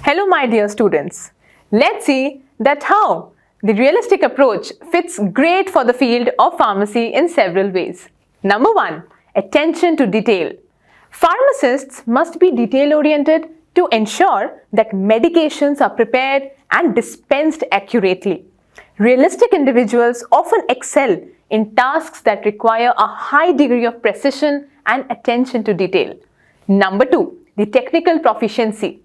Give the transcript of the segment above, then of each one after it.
Hello my dear students. Let's see that how the realistic approach fits great for the field of pharmacy in several ways. Number 1. Attention to detail. Pharmacists must be detail-oriented to ensure that medications are prepared and dispensed accurately. Realistic individuals often excel in tasks that require a high degree of precision and attention to detail. Number 2. The technical proficiency.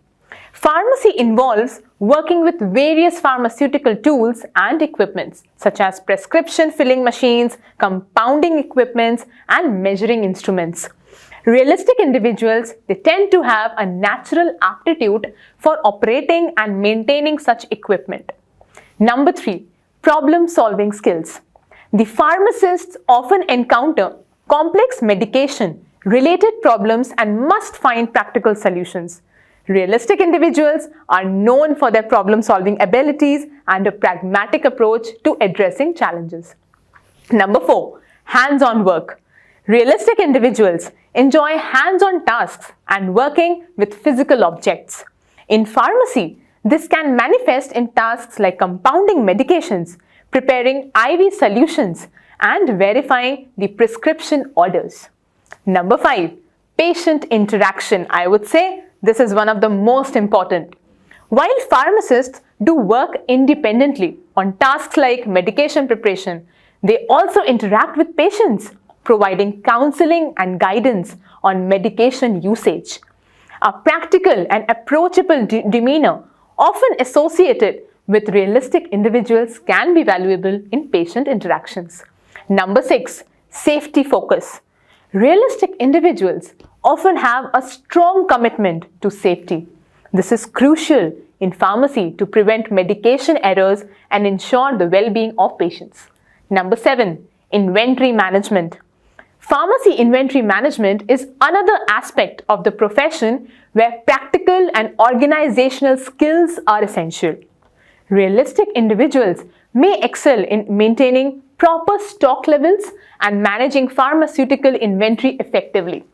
Pharmacy involves working with various pharmaceutical tools and equipments such as prescription filling machines, compounding equipments, and measuring instruments. Realistic individuals, they tend to have a natural aptitude for operating and maintaining such equipment. Number 3. Problem-solving skills. The pharmacists often encounter complex medication-related problems and must find practical solutions. Realistic individuals are known for their problem-solving abilities and a pragmatic approach to addressing challenges. Number 4. Hands-on work. Realistic individuals enjoy hands-on tasks and working with physical objects. In pharmacy, this can manifest in tasks like compounding medications, preparing IV solutions, and verifying the prescription orders. Number 5. Patient interaction. I would say this is one of the most important. While pharmacists do work independently on tasks like medication preparation, they also interact with patients, providing counseling and guidance on medication usage. A practical and approachable demeanor, often associated with realistic individuals, can be valuable in patient interactions. Number 6. Safety focus. Realistic individuals often have a strong commitment to safety. This is crucial in pharmacy to prevent medication errors and ensure the well-being of patients. Number 7. Inventory management. Pharmacy inventory management is another aspect of the profession where practical and organizational skills are essential. Realistic individuals may excel in maintaining proper stock levels and managing pharmaceutical inventory effectively.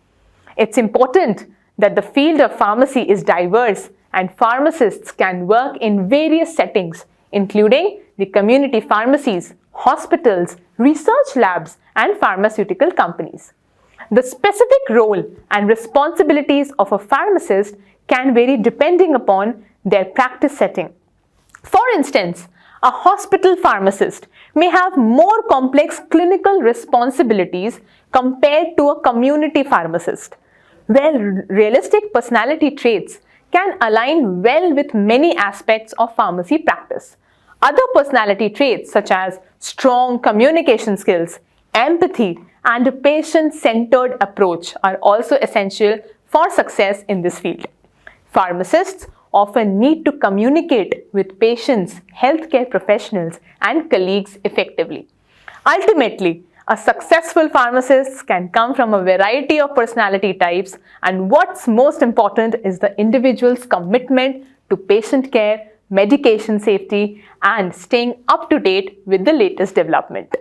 It's important that the field of pharmacy is diverse and pharmacists can work in various settings, including the community pharmacies, hospitals, research labs, and pharmaceutical companies. The specific role and responsibilities of a pharmacist can vary depending upon their practice setting. For instance, a hospital pharmacist may have more complex clinical responsibilities compared to a community pharmacist, where realistic personality traits can align well with many aspects of pharmacy practice. Other personality traits such as strong communication skills, empathy, and a patient-centered approach are also essential for success in this field. Pharmacists often need to communicate with patients, healthcare professionals, and colleagues effectively. Ultimately, a successful pharmacist can come from a variety of personality types, and what's most important is the individual's commitment to patient care, medication safety, and staying up to date with the latest development.